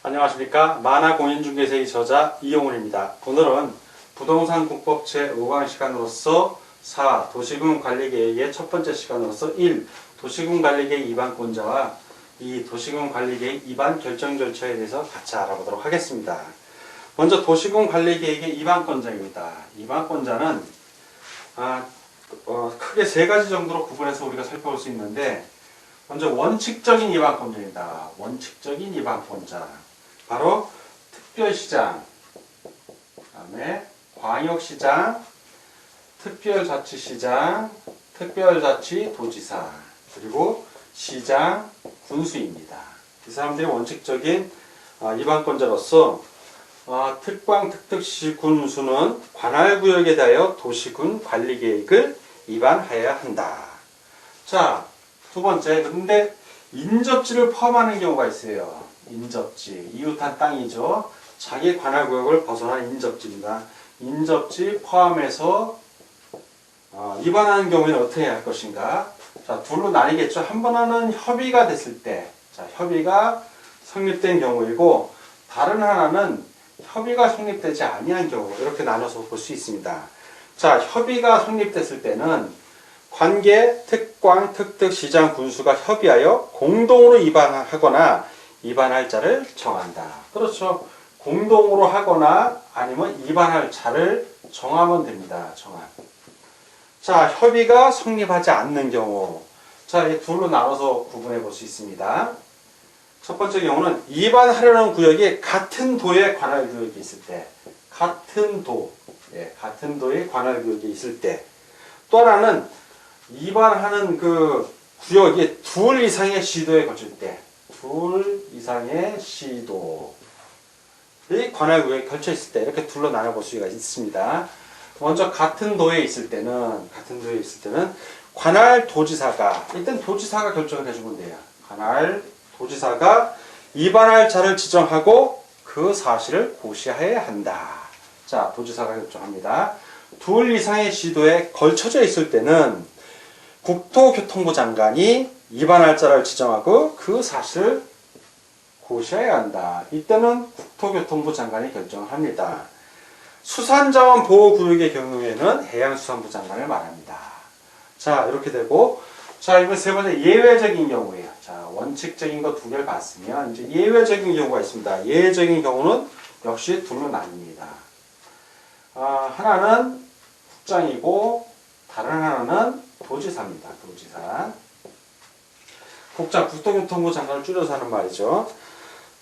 안녕하십니까. 만화공인중개세의 저자 이용훈입니다. 오늘은 부동산 국법 제5강 시간으로서 4. 도시군관리계획의 첫 번째 시간으로서 1. 도시군관리계획 위반권자와 2. 도시군관리계획 위반 결정 절차에 대해서 같이 알아보도록 하겠습니다. 먼저 도시군관리계획의 위반권자입니다. 위반권자는 크게 세 가지 정도로 구분해서 우리가 살펴볼 수 있는데, 먼저 원칙적인 위반권자입니다. 원칙적인 위반권자. 바로 특별시장, 그다음에 광역시장, 특별자치시장, 특별자치도지사, 그리고 시장, 군수입니다. 이 사람들이 원칙적인 위반권자로서 특광, 특특시, 군수는 관할구역에 대하여 도시군 관리계획을 위반하여야 한다. 자, 두 번째, 근데 인접지를 포함하는 경우가 있어요. 인접지, 이웃한 땅이죠. 자기 관할구역을 벗어난 인접지입니다. 인접지 포함해서 위반하는 경우에는 어떻게 해야 할 것인가? 자, 둘로 나뉘겠죠. 한 번은 협의가 됐을 때, 자, 협의가 성립된 경우이고, 다른 하나는 협의가 성립되지 아니한 경우, 이렇게 나눠서 볼 수 있습니다. 자, 협의가 성립됐을 때는 관계, 특광, 특특, 시장, 군수가 협의하여 공동으로 위반하거나 위반할 자를 정한다. 그렇죠. 공동으로 하거나 아니면 위반할 자를 정하면 됩니다. 정한. 자, 협의가 성립하지 않는 경우. 자, 이 둘로 나눠서 구분해 볼 수 있습니다. 첫 번째 경우는 위반하려는 구역이 같은 도의 관할구역이 있을 때, 같은 도, 같은 도의 관할구역이 있을 때, 또 하나는 위반하는 그 구역이 둘 이상의 시도에 거칠 때, 둘 이상의 시도의 관할구역에 걸쳐 있을 때, 이렇게 둘로 나눠볼 수가 있습니다. 먼저 같은 도에 있을 때는 관할도지사가, 일단 도지사가 결정을 해주면 돼요. 관할도지사가 위반할 자를 지정하고 그 사실을 고시하여야 한다. 자, 도지사가 결정합니다. 둘 이상의 시도에 걸쳐져 있을 때는 국토교통부 장관이 위반할 자를 지정하고 그 사실을 고시해야 한다. 이때는 국토교통부 장관이 결정을 합니다. 수산자원 보호구역의 경우에는 해양수산부 장관을 말합니다. 자, 이렇게 되고, 자, 이번 세 번째 예외적인 경우예요. 자, 원칙적인 거 두 개를 봤으면 이제 예외적인 경우가 있습니다. 예외적인 경우는 역시 둘로 나뉩니다. 하나는 국장이고 다른 하나는 도지사입니다. 도지사. 국장, 국토교통부 장관을 줄여서 하는 말이죠.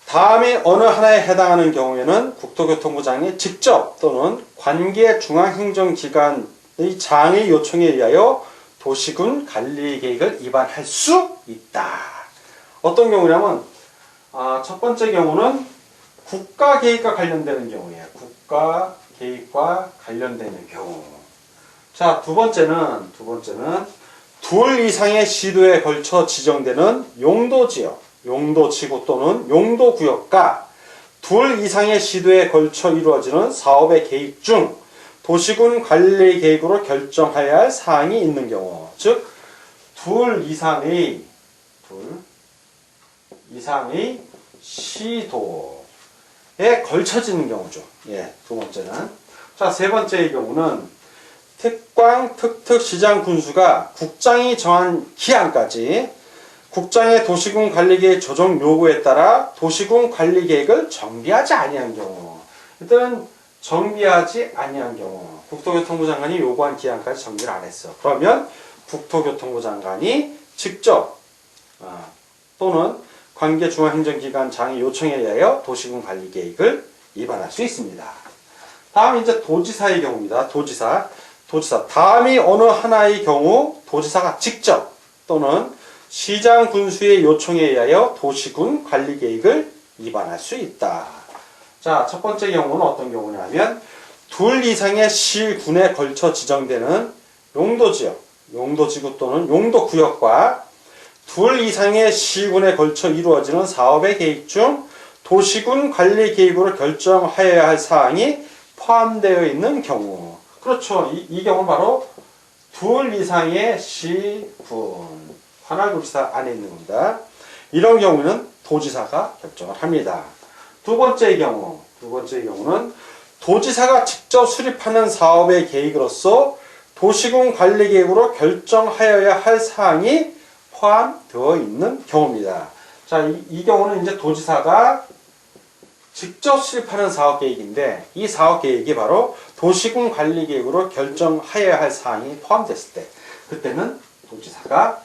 다음에 어느 하나에 해당하는 경우에는 국토교통부 장관이 직접 또는 관계 중앙행정기관의 장의 요청에 의하여 도시군 관리계획을 위반할 수 있다. 어떤 경우냐면 첫 번째 경우는 국가계획과 관련되는 경우예요. 국가계획과 관련되는 경우. 자, 두 번째는 둘 이상의 시도에 걸쳐 지정되는 용도지역, 용도지구 또는 용도구역과 둘 이상의 시도에 걸쳐 이루어지는 사업의 계획 중 도시군 관리 계획으로 결정해야 할 사항이 있는 경우, 즉 둘 이상의 시도에 걸쳐지는 경우죠. 예, 두 번째는. 자, 세 번째의 경우는 특광, 특특, 시장, 군수가 국장이 정한 기한까지 국장의 도시군 관리계획 조정 요구에 따라 도시군 관리계획을 정비하지 아니한 경우, 일단은 정비하지 아니한 경우, 국토교통부 장관이 요구한 기한까지 정비를 안 했어. 그러면 국토교통부 장관이 직접 또는 관계중앙행정기관 장의 요청에 의하여 도시군 관리계획을 위반할 수 있습니다. 다음 이제 도지사의 경우입니다. 도지사. 다음이 어느 하나의 경우 도지사가 직접 또는 시장 군수의 요청에 의하여 도시군 관리계획을 위반할 수 있다. 자, 첫 번째 경우는 어떤 경우냐면 둘 이상의 시군에 걸쳐 지정되는 용도지역, 용도지구 또는 용도구역과 둘 이상의 시군에 걸쳐 이루어지는 사업의 계획 중 도시군 관리계획으로 결정하여야 할 사항이 포함되어 있는 경우. 그렇죠. 이 경우는 바로 둘 이상의 시군, 관할도지사 안에 있는 겁니다. 이런 경우는 도지사가 결정을 합니다. 두 번째의 경우는 도지사가 직접 수립하는 사업의 계획으로서 도시군 관리 계획으로 결정하여야 할 사항이 포함되어 있는 경우입니다. 자, 이 경우는 이제 도지사가 직접 수립하는 사업 계획인데 이 사업 계획이 바로 도시군 관리 계획으로 결정하여야 할 사항이 포함됐을 때 그때는 도지사가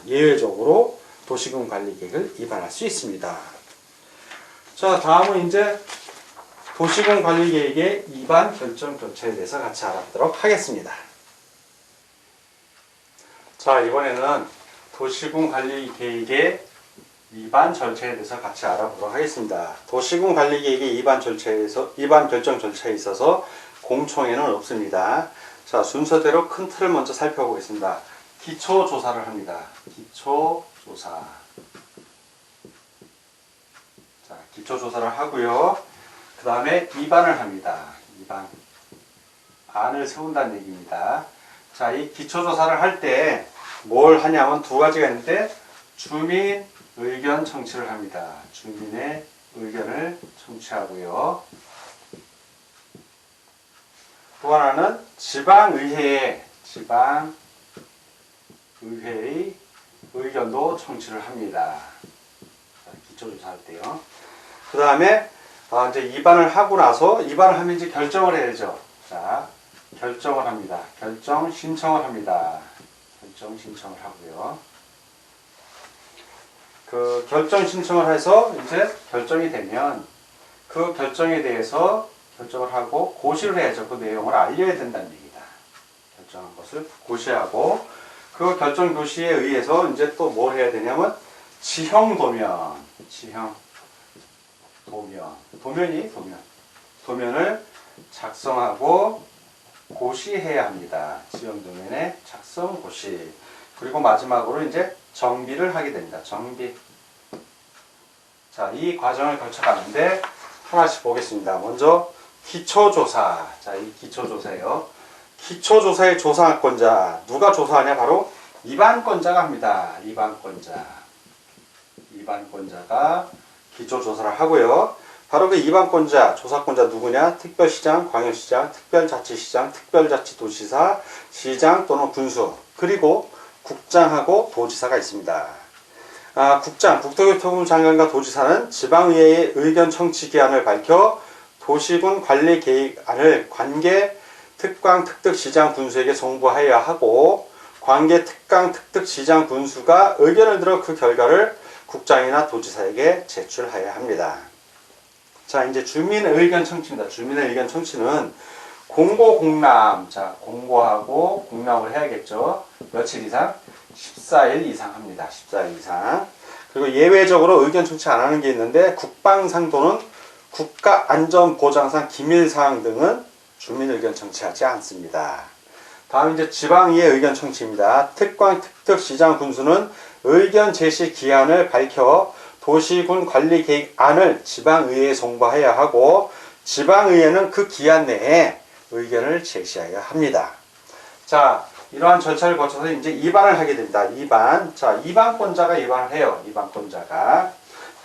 예외적으로 도시군 관리 계획을 위반할 수 있습니다. 자, 다음은 이제 도시군 관리 계획의 위반 결정 절차에 대해서 같이 알아보도록 하겠습니다. 자, 이번에는 도시군 관리 계획의 위반 절차에 대해서 같이 알아보도록 하겠습니다. 도시군 관리 계획의 위반 결정 절차에 있어서 공청회는 없습니다. 자, 순서대로 큰 틀을 먼저 살펴보겠습니다. 기초조사를 합니다. 기초조사. 자, 기초조사를 하고요. 그 다음에 위반을 합니다. 위반. 안을 세운다는 얘기입니다. 자, 이 기초조사를 할 때 뭘 하냐면 두 가지가 있는데 주민 의견 청취를 합니다. 주민의 의견을 청취하고요. 또 하나는 지방의회의 의견도 청취를 합니다. 자, 기초조사할 때요. 그 다음에 이제 위반을 하고 나서 위반을 하면 이제 결정을 해야죠. 자, 결정을 합니다. 결정 신청을 합니다. 결정 신청을 하고요. 그 결정 신청을 해서 이제 결정이 되면 그 결정에 대해서 결정을 하고 고시를 해야죠. 그 내용을 알려야 된다는 얘기다. 결정한 것을 고시하고 그 결정 고시에 의해서 이제 또 뭘 해야 되냐면 도면을 작성하고 고시해야 합니다. 지형 도면의 작성 고시. 그리고 마지막으로 이제 정비를 하게 됩니다. 정비. 자, 이 과정을 거쳐가는데 하나씩 보겠습니다. 먼저 기초조사. 자, 이 기초조사예요. 기초조사의 조사권자. 누가 조사하냐? 바로 위반권자가 합니다. 위반권자가 기초조사를 하고요. 바로 그 위반권자, 조사권자 누구냐? 특별시장, 광역시장, 특별자치시장, 특별자치도지사, 시장 또는 군수, 그리고 국장하고 도지사가 있습니다. 국장, 국토교통부 장관과 도지사는 지방의회의 의견 청취 기한을 밝혀 도시군 관리 계획안을 관계 특강 특특시장 군수에게 송부하여야 하고 관계 특강 특특시장 군수가 의견을 들어 그 결과를 국장이나 도지사에게 제출하여야 합니다. 자, 이제 주민의 의견 청취입니다. 주민의 의견 청취는 공고 공람. 자, 공고하고 공람을 해야겠죠. 며칠 이상? 14일 이상 합니다. 14일 이상. 그리고 예외적으로 의견 청취 안 하는 게 있는데 국방상 또는 국가안전보장상 기밀사항 등은 주민 의견 청취하지 않습니다. 다음 이제 지방의회 의견 청취입니다. 특광 특특시장 군수는 의견 제시 기한을 밝혀 도시군 관리 계획안을 지방의회에 송부해야 하고 지방의회는 그 기한 내에 의견을 제시해야 합니다. 자, 이러한 절차를 거쳐서 이제 위반을 하게 됩니다. 위반. 자, 위반권자가 위반을 해요. 위반권자가.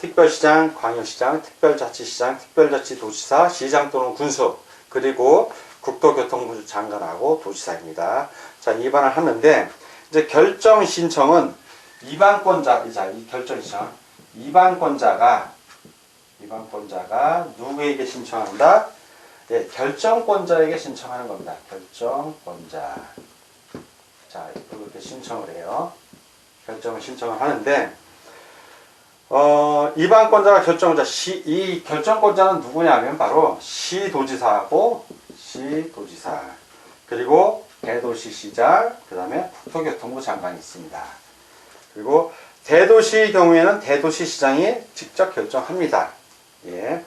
특별시장, 광역시장, 특별자치시장, 특별자치도지사, 시장 또는 군수, 그리고 국토교통부 장관하고 도지사입니다. 자, 위반을 하는데 이제 결정 신청은 위반권자이자 이 결정 신청 위반권자가 누구에게 신청한다? 예, 결정권자에게 신청하는 겁니다. 결정권자. 자, 이렇게 신청을 해요. 결정을 신청을 하는데, 위반권자가 결정권자, 이 결정권자는 누구냐면 바로 시도지사하고 시도지사, 그리고 대도시시장, 그 다음에 국토교통부 장관이 있습니다. 그리고 대도시의 경우에는 대도시시장이 직접 결정합니다. 예.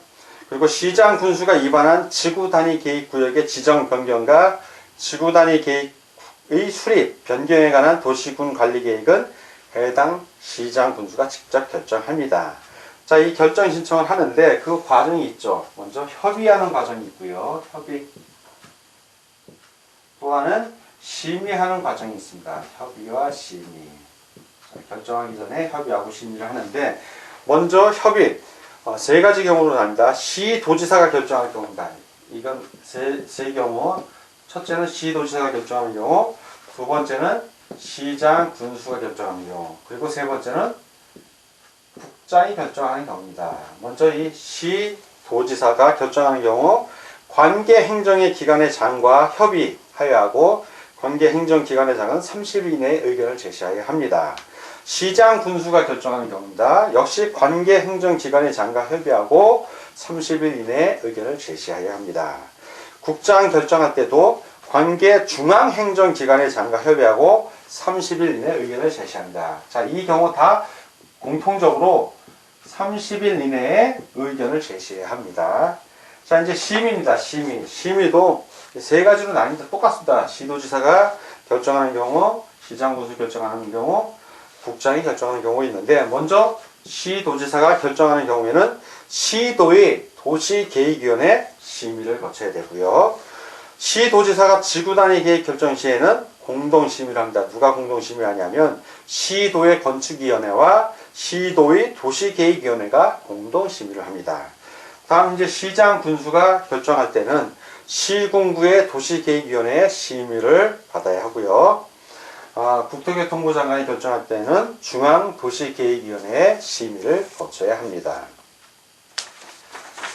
그리고 시장 군수가 위반한 지구단위 계획구역의 지정 변경과 지구단위 계획의 수립, 변경에 관한 도시군 관리 계획은 해당 시장 군수가 직접 결정합니다. 자, 이 결정 신청을 하는데 그 과정이 있죠. 먼저 협의하는 과정이 있고요. 협의. 또 하나는 심의하는 과정이 있습니다. 협의와 심의. 자, 결정하기 전에 협의하고 심의를 하는데 먼저 협의 세 가지 경우로 나뉩니다. 시도지사가 결정할 경우입니다. 이건 세 경우. 첫째는 시도지사가 결정하는 경우, 두 번째는 시장 군수가 결정하는 경우, 그리고 세 번째는 국장이 결정하는 경우입니다. 먼저 이 시도지사가 결정하는 경우 관계 행정의 기관의 장과 협의하여하고 관계 행정기관의 장은 30일 이내에 의견을 제시하여야 합니다. 시장 군수가 결정하는 경우입니다. 역시 관계 행정기관의 장과 협의하고 30일 이내에 의견을 제시하여야 합니다. 국장 결정할 때도 관계 중앙행정기관의 장과 협의하고 30일 이내에 의견을 제시합니다. 자, 이 경우 다 공통적으로 30일 이내에 의견을 제시해야 합니다. 자, 이제 심의입니다. 심의도 세 가지로 나뉘는데 똑같습니다. 시도지사가 결정하는 경우, 시장군수 결정하는 경우, 국장이 결정하는 경우가 있는데 먼저 시도지사가 결정하는 경우에는 시도의 도시계획위원회 심의를 거쳐야 되고요. 시도지사가 지구단위 계획 결정 시에는 공동심의를 합니다. 누가 공동심의를 하냐면 시도의 건축위원회와 시도의 도시계획위원회가 공동심의를 합니다. 다음 이제 시장 군수가 결정할 때는 시군구의 도시계획위원회의 심의를 받아야 하고요. 국토교통부 장관이 결정할 때는 중앙도시계획위원회의 심의를 거쳐야 합니다.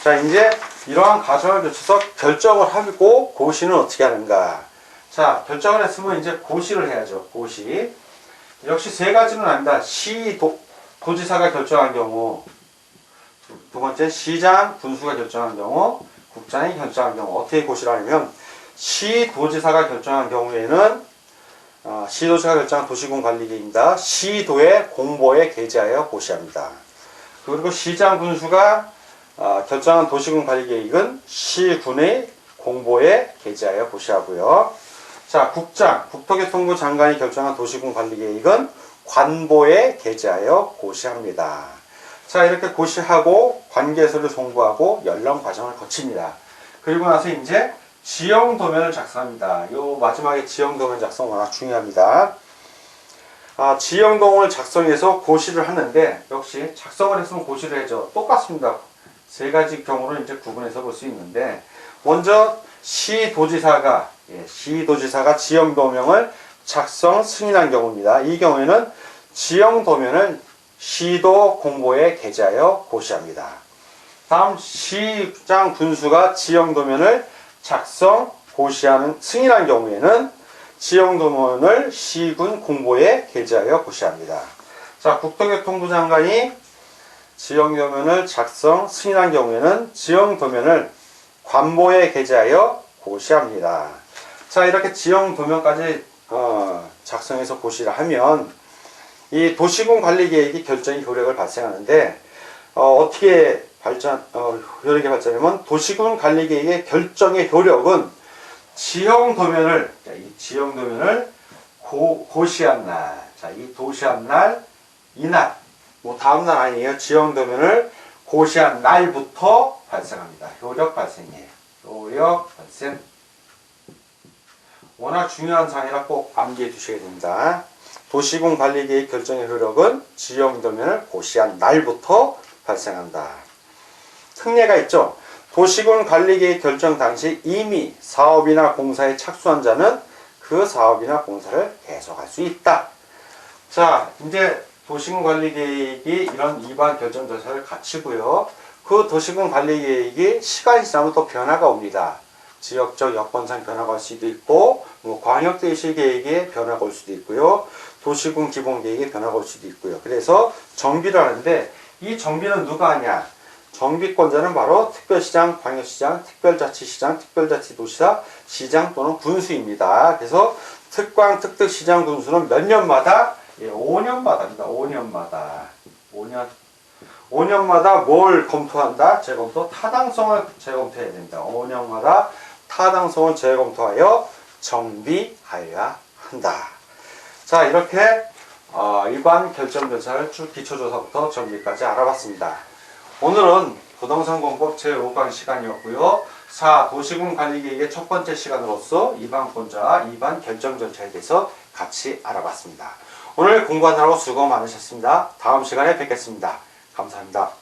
자, 이제 이러한 과정을 거쳐서 결정을 하고 고시는 어떻게 하는가? 자, 결정을 했으면 이제 고시를 해야죠. 고시. 역시 세 가지는 아닙니다. 도지사가 결정한 경우, 두 번째 시장 군수가 결정한 경우, 국장이 결정한 경우 어떻게 고시를 하냐면 시도지사가 결정한 경우에는 시도지사가 결정한 도시군 관리계획입니다. 시도의 공보에 게재하여 고시합니다. 그리고 시장 군수가 결정한 도시군 관리계획은 시군의 공보에 게재하여 고시하고요. 자, 국토교통부 장관이 결정한 도시군 관리계획은 관보에 게재하여 고시합니다. 자, 이렇게 고시하고 관계서를 송부하고 연령 과정을 거칩니다. 그리고 나서 이제 지형도면을 작성합니다. 요 마지막에 지형도면 작성 워낙 중요합니다. 지형도면을 작성해서 고시를 하는데 역시 작성을 했으면 고시를 해죠. 똑같습니다. 세 가지 경우를 이제 구분해서 볼 수 있는데 먼저 시도지사가 지형도면을 작성 승인한 경우입니다. 이 경우에는 지형도면을 시도 공보에 게재하여 고시합니다. 다음 시장 군수가 지형도면을 작성 고시하는 승인한 경우에는 지형도면을 시군 공보에 게재하여 고시합니다. 자, 국토교통부 장관이 지형도면을 작성 승인한 경우에는 지형도면을 관보에 게재하여 고시합니다. 자, 이렇게 지형도면까지 작성해서 고시를 하면 이 도시군 관리계획이 결정이 효력을 발생하는데 어떻게 효력이 발생하면 도시군 관리계획의 결정의 효력은 지형도면을 고시한 날, 자, 이 고시한 날, 이날, 뭐 다음날 아니에요. 지형도면을 고시한 날부터 발생합니다. 효력 발생이에요. 효력 발생. 워낙 중요한 사항이라 꼭 암기해 주셔야 됩니다. 도시군 관리계획 결정의 효력은 지형도면을 고시한 날부터 발생한다. 특례가 있죠. 도시군 관리계획 결정 당시 이미 사업이나 공사에 착수한 자는 그 사업이나 공사를 계속할 수 있다. 자, 이제 도시군 관리계획이 이런 위반 결정 절차를 갖추고요. 그 도시군 관리계획이 시간이 지나면 또 변화가 옵니다. 지역적 여건상 변화가 올 수도 있고, 광역도시 계획에 변화가 올 수도 있고요. 도시군 기본계획에 변화가 올 수도 있고요. 그래서 정비를 하는데 이 정비는 누가 하냐? 정비권자는 바로 특별시장, 광역시장, 특별자치시장, 특별자치도시사, 시장 또는 군수입니다. 그래서 특광, 특특시장, 군수는 몇 년마다? 5년마다입니다. 5년마다 뭘 검토한다? 재검토, 타당성을 재검토해야 됩니다. 5년마다 타당성을 재검토하여 정비하여야 한다. 자, 이렇게 위반 결정 절차를 쭉 기초조사부터 정비까지 알아봤습니다. 오늘은 부동산공법 제5강 시간이었고요. 4. 도시군 관리계획의 첫 번째 시간으로서 위반권자와 위반 결정 절차에 대해서 같이 알아봤습니다. 오늘 공부하느라고 수고 많으셨습니다. 다음 시간에 뵙겠습니다. 감사합니다.